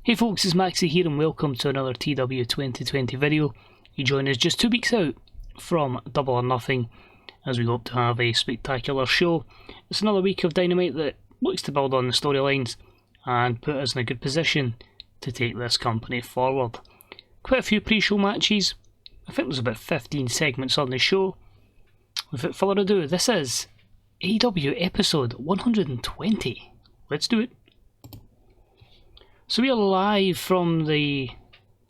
Hey folks, it's Maxie here and welcome to another TEW2020 video. You join us just 2 weeks out from Double or Nothing as we hope to have a spectacular show. It's another week of Dynamite that looks to build on the storylines and put us in a good position to take this company forward. Quite a few pre-show matches. I think there's about 15 segments on the show. Without further ado, this is AEW episode 120. Let's do it. So we are live from the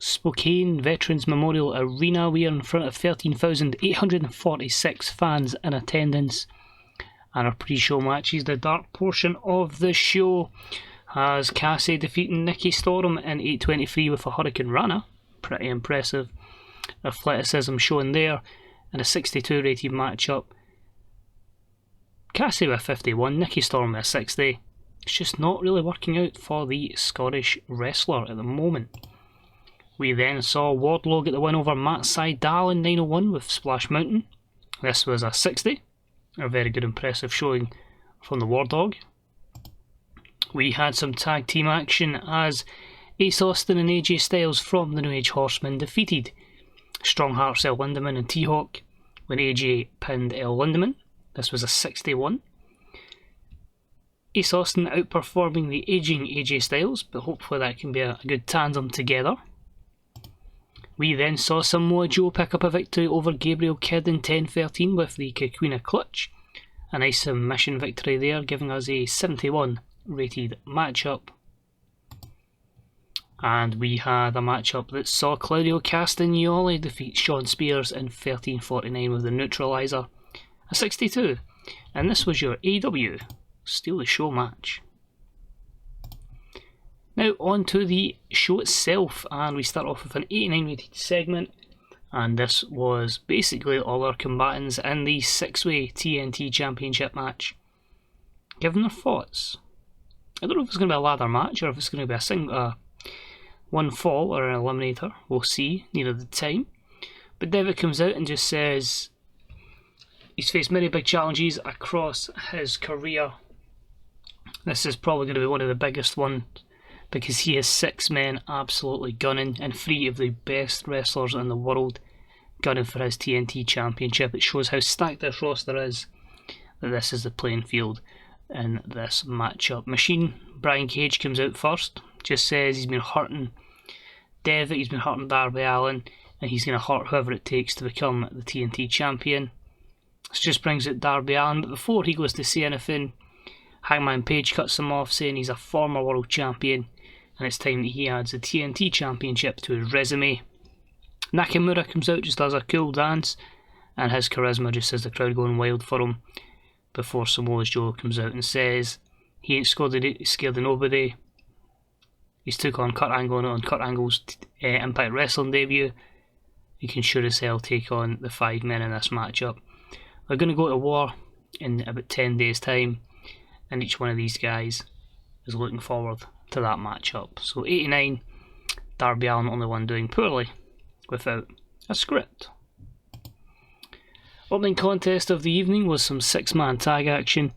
Spokane Veterans Memorial Arena. We are in front of 13,846 fans in attendance. And our pre-show matches, the dark portion of the show, has Cassie defeating Nikki Storm in 8:23 with a Hurricane Rana. Pretty impressive athleticism shown there. And a 62 rated matchup. Cassie with 51, Nikki Storm with 60. It's just not really working out for the Scottish wrestler at the moment. We then saw Wardlow get the win over Matt Sydal in 901 with Splash Mountain. This was a 60. A very good impressive showing from the War Dog. We had some tag team action as Ace Austin and AJ Styles from the New Age Horsemen defeated Strong Hearts El Lindaman and T-Hawk when AJ pinned El Lindaman. This was a 61. Ace Austin outperforming the aging AJ Styles, but hopefully that can be a good tandem together. We then saw Samoa Joe pick up a victory over Gabriel Kidd in 10-13 with the Kikuina Clutch. A nice submission victory there, giving us a 71 rated matchup. And we had a matchup that saw Claudio Castagnoli defeat Shawn Spears in 13-49 with the Neutralizer, a 62. And this was your AEW Steal the Show match. Now on to the show itself, and we start off with an 89 rated segment, and this was basically all our combatants in the 6-way TNT Championship match giving their thoughts. I don't know if it's going to be a ladder match or if it's going to be one fall or an eliminator. We'll see near the time. But Devitt comes out and just says he's faced many big challenges across his career. This is probably going to be one of the biggest ones because he has 6 men absolutely gunning and 3 of the best wrestlers in the world gunning for his TNT Championship. It shows how stacked this roster is, that this is the playing field in this matchup. Machine Brian Cage comes out first, just says he's been hurting Devitt, he's been hurting Darby Allin, and he's going to hurt whoever it takes to become the TNT Champion. This just brings out Darby Allin, but before he goes to say anything, Hangman Page cuts him off, saying he's a former world champion and it's time that he adds the TNT Championship to his resume. Nakamura comes out, just does a cool dance, and his charisma just has the crowd going wild for him before Samoa Joe comes out and says he ain't scared of nobody. He's took on Kurt Angle on Kurt Angle's Impact Wrestling debut. He can sure as hell take on the 5 men in this matchup. They're going to go to war in about 10 days time, and each one of these guys is looking forward to that matchup. So 89, Darby Allin only one doing poorly without a script. Opening contest of the evening was some 6-man tag action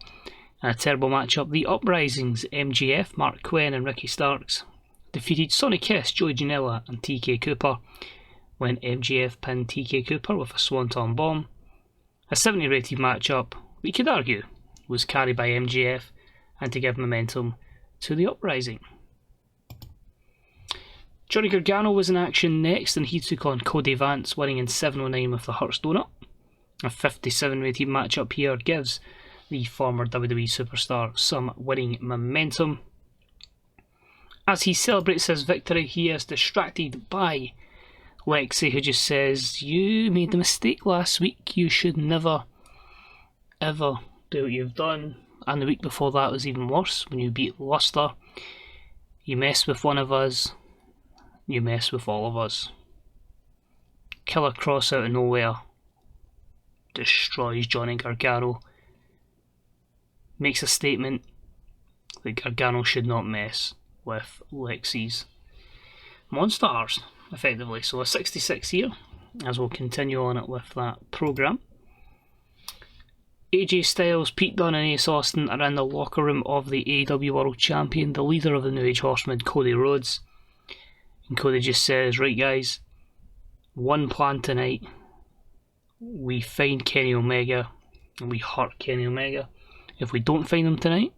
and a terrible matchup. The Uprisings, MJF, Mark Quinn and Ricky Starks defeated Sonny Kiss, Joey Janela and TK Cooper when MJF pinned TK Cooper with a Swanton Bomb. A 70 rated matchup, we could argue, was carried by MJF and to give momentum to the Uprising. Johnny Gargano was in action next and he took on Cody Vance, winning in 7:09 with the Hurts Donut. A 57 rated matchup here gives the former WWE superstar some winning momentum. As he celebrates his victory, he is distracted by Lexi, who just says, "You made the mistake last week, you should never ever do what you've done." And the week before that was even worse, when you beat Luster. You mess with one of us, you mess with all of us. Killer Cross out of nowhere destroys Johnny Gargano. Makes a statement that Gargano should not mess with Lexi's Monstars, effectively. So a 66 here, as we'll continue on it with that programme. AJ Styles, Pete Dunne and Ace Austin are in the locker room of the AEW World Champion, the leader of the New Age Horsemen, Cody Rhodes. And Cody just says, right guys, one plan tonight. We find Kenny Omega and we hurt Kenny Omega. If we don't find him tonight,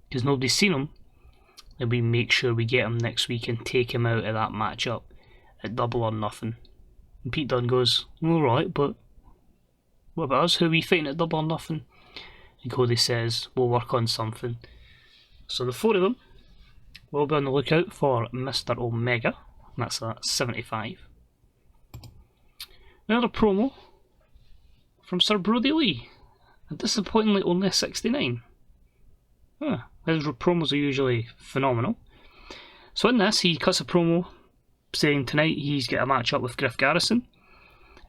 because nobody's seen him, then we make sure we get him next week and take him out of that matchup at Double or Nothing. And Pete Dunne goes, alright, but what about us? Who are we fighting at Double or Nothing? And Cody says, we'll work on something. So the four of them will be on the lookout for Mr. Omega, and that's at 75. Another promo from Sir Brodie Lee, and disappointingly only a 69. His promos are usually phenomenal. So in this, he cuts a promo saying tonight he's got a match up with Griff Garrison.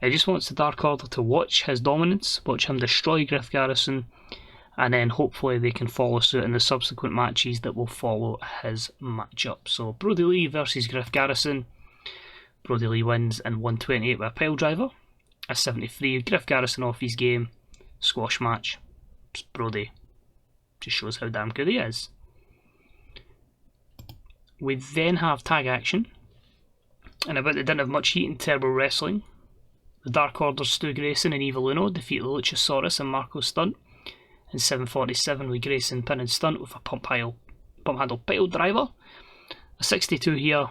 He just wants the Dark Order to watch his dominance, watch him destroy Griff Garrison, and then hopefully they can follow suit in the subsequent matches that will follow his matchup. So Brodie Lee versus Griff Garrison. Brodie Lee wins in 128 with a pile driver. A 73, Griff Garrison off his game. Squash match. Brodie just shows how damn good he is. We then have tag action. And about they didn't have much heat in Turbo Wrestling. The Dark Order's Stu Grayson and Evelino defeat the Luchasaurus and Marco Stunt. In 747 with Grayson pinning Stunt with a pump handle pile driver. A 62 here.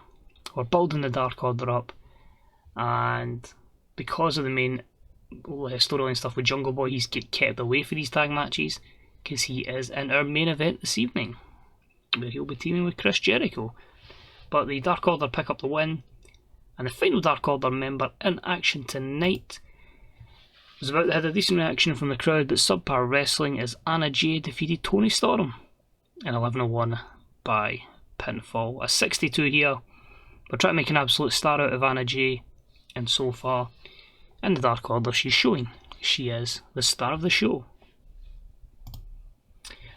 We're building the Dark Order up. And because of the main storyline stuff with Jungle Boy, he's kept away for these tag matches. Because he is in our main event this evening, where he'll be teaming with Chris Jericho. But the Dark Order pick up the win. And the final Dark Order member in action tonight was about to have a decent reaction from the crowd, but Subpar Wrestling as Anna Jay defeated Toni Storm in 11:01 by pinfall. A 62 here. We're trying to make an absolute star out of Anna Jay, and so far in the Dark Order she's showing she is the star of the show.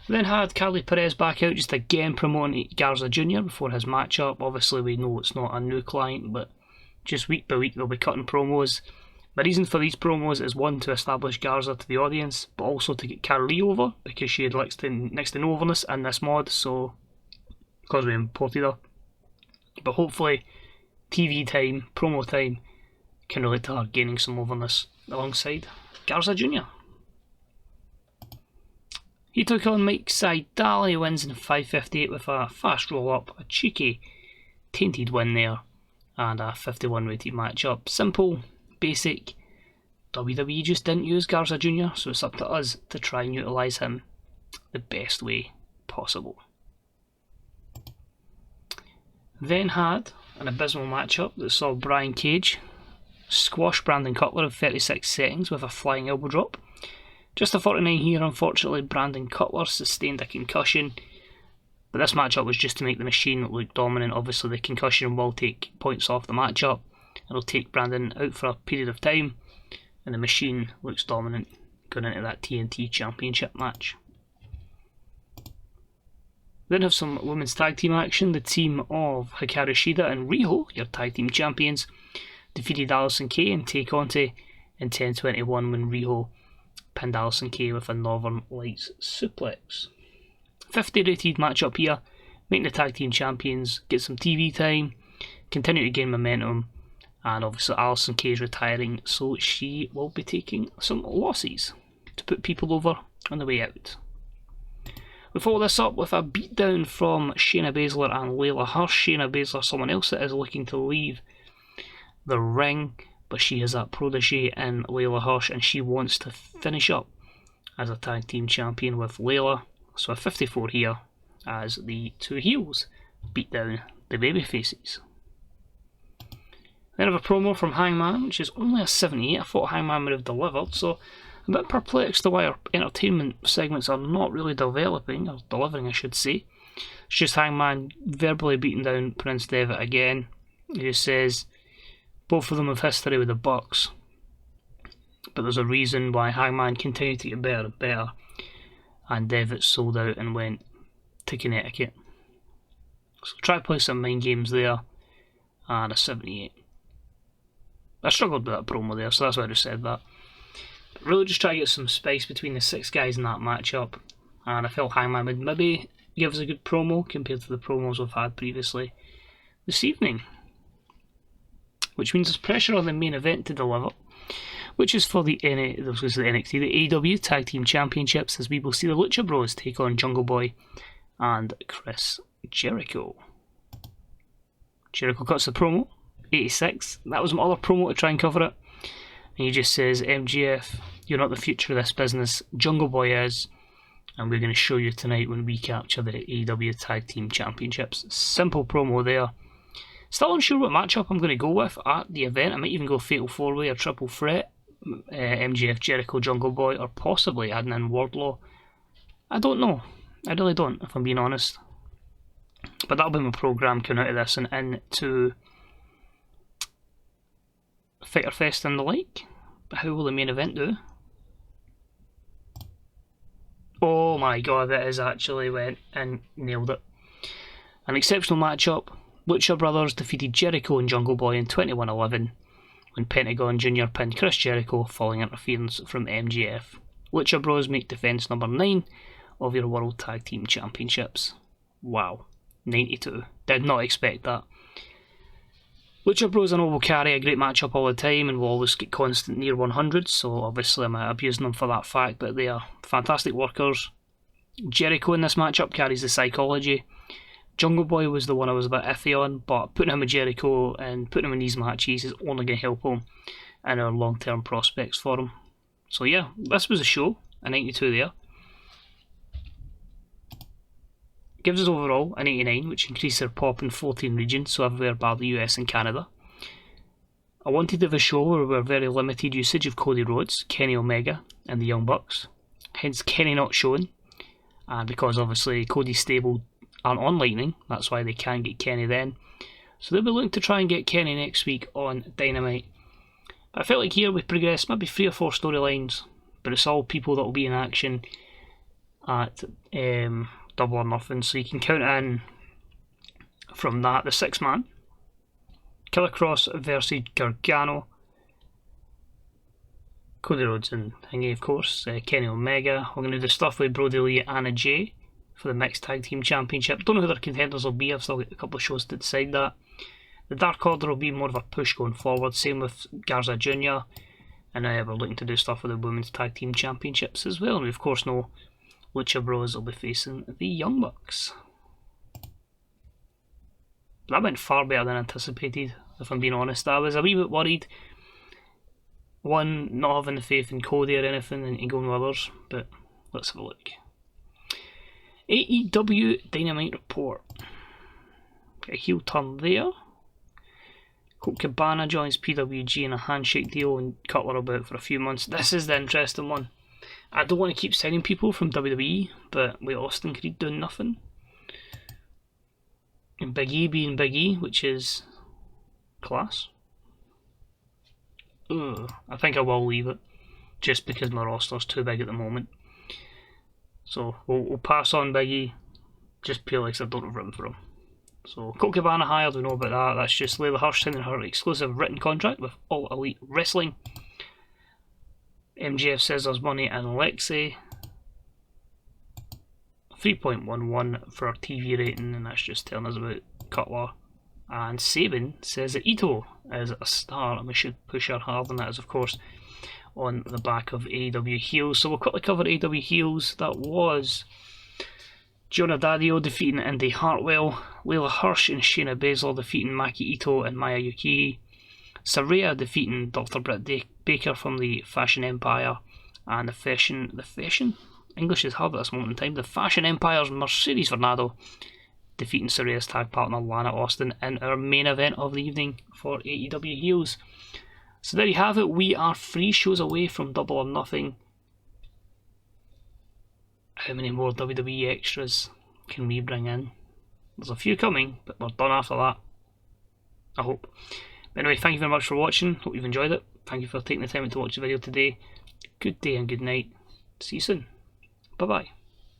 We then had Carly Perez back out just again promoting Garza Jr before his matchup. Obviously we know it's not a new client, but just week by week they'll be cutting promos. The reason for these promos is one, to establish Garza to the audience, but also to get Carly over, because she had next to no overness in this mod, so because we imported her. But hopefully TV time, promo time, can relate to her gaining some overness alongside Garza Jr. He took on Mike Seidel. He wins in 5:58 with a fast roll up, a cheeky tainted win there, and a 51 rated matchup. Simple, basic. WWE just didn't use Garza Jr, so it's up to us to try and utilise him the best way possible. Then had an abysmal matchup that saw Brian Cage squash Brandon Cutler in 36 seconds with a flying elbow drop. Just a 49 here. Unfortunately, Brandon Cutler sustained a concussion, but this matchup was just to make the machine look dominant. Obviously the concussion will take points off the matchup. It'll take Brandon out for a period of time, and the machine looks dominant going into that TNT Championship match. Then have some women's tag team action. The team of Hikaru Shida and Riho, your tag team champions, defeated Allison Kay and Tay Conti in 10:21 when Riho pinned Allison Kay with a Northern Lights suplex. 50 rated matchup here, making the tag team champions get some TV time, continue to gain momentum, and obviously Allison Kay is retiring, so she will be taking some losses to put people over on the way out. We follow this up with a beatdown from Shayna Baszler and Layla Hirsch. Shayna Baszler, someone else that is looking to leave the ring, but she has that protege in Layla Hirsch, and she wants to finish up as a tag team champion with Layla. So a 54 here as the two heels beat down the baby faces. Then I have a promo from Hangman, which is only a 78. I thought Hangman would have delivered, so I'm a bit perplexed to why our entertainment segments are not really developing, or delivering I should say. It's just Hangman verbally beating down Prince Devitt again. He just says both of them have history with the Bucks, but there's a reason why Hangman continued to get better and better, and Devitt sold out and went to Connecticut. So try to play some mind games there, and a 78. I struggled with that promo there, so that's why I just said that. But really just try to get some spice between the six guys in that matchup, and I felt Hangman would maybe give us a good promo compared to the promos we've had previously this evening. which means there's pressure on the main event to deliver, which is for the NXT, the AEW Tag Team Championships, as we will see the Lucha Bros take on Jungle Boy and Chris Jericho. Jericho cuts the promo, 86. That was my other promo to try and cover it. And he just says, MJF, you're not the future of this business. Jungle Boy is. And we're going to show you tonight when we capture the AEW Tag Team Championships. Simple promo there. Still unsure what matchup I'm going to go with at the event. I might even go Fatal 4-Way or Triple Threat. MJF, Jericho, Jungle Boy, or possibly adding in Wardlow. I don't know. I really don't, if I'm being honest. But that'll be my programme coming out of this and into Fighter Fest and the like. But how will the main event do? Oh my god, that has actually went and nailed it. An exceptional matchup. Lucha Brothers defeated Jericho and Jungle Boy in 21-11 when Pentagon Jr pinned Chris Jericho following interference from MJF. Lucha Bros make defence number 9 of your World Tag Team Championships. Wow. 92. Did not expect that. Lucha Bros I know will carry a great matchup all the time and will always get constant near 100, so obviously I'm abusing them for that fact, but they are fantastic workers. Jericho in this matchup carries the psychology. Jungle Boy was the one I was a bit iffy on, but putting him with Jericho and putting him in these matches is only going to help him and our long-term prospects for him. So yeah, this was a show, a 92 there. Gives us overall an 89, which increased their pop in 14 regions, so everywhere bar the US and Canada. I wanted to have a show where we were very limited usage of Cody Rhodes, Kenny Omega, and the Young Bucks. Hence Kenny not showing, and because obviously Cody's stable aren't on Lightning, that's why they can't get Kenny then. So they'll be looking to try and get Kenny next week on Dynamite. But I felt like here we progressed maybe 3 or 4 storylines, but it's all people that will be in action at Double or Nothing, so you can count in from that the 6-man. Killer Cross versus Gargano. Cody Rhodes and Thingy, of course. Kenny Omega. We're going to do stuff with Brodie Lee and Jay for the Mixed Tag Team Championship. Don't know who their contenders will be, I've still got a couple of shows to decide that. The Dark Order will be more of a push going forward, same with Garcia Jr. And we're looking to do stuff with the Women's Tag Team Championships as well. And we of course know Lucha Bros will be facing the Young Bucks. That went far better than anticipated, if I'm being honest. I was a wee bit worried. One, not having the faith in Cody or anything and going with others, but let's have a look. AEW Dynamite Report. Got a heel turn there. Colt Cabana joins PWG in a handshake deal and Cutler will be out for a few months. This is the interesting one. I don't want to keep signing people from WWE, but with Austin Creed doing nothing. And Big E being Big E, which is class. I think I will leave it, just because my roster's too big at the moment. So we'll pass on Big E, just purely because I don't have room for him. So Colt Cabana hired, we know about that. That's just Layla Hirsch signing her exclusive written contract with All Elite Wrestling. MJF says there's money and Alexei. 3.11 for our TV rating, and that's just telling us about Cutler. And Sabin says that Ito is a star, and we should push her hard, and that is of course on the back of AEW heels. So we'll quickly cover AEW heels. That was Jonah Dadio defeating Indy Hartwell, Layla Hirsch and Shayna Baszler defeating Maki Ito and Maya Yuki, Saraya defeating Dr. Britt Baker from the Fashion Empire, and the Fashion English is hard at this moment in time. The Fashion Empire's Mercedes Varnado defeating Saraya's tag partner Lana Austin in our main event of the evening for AEW heels. So there you have it. We are 3 shows away from Double or Nothing. How many more WWE extras can we bring in? There's a few coming, but we're done after that, I hope. But anyway, thank you very much for watching. Hope you've enjoyed it. Thank you for taking the time to watch the video today. Good day and good night. See you soon. Bye bye.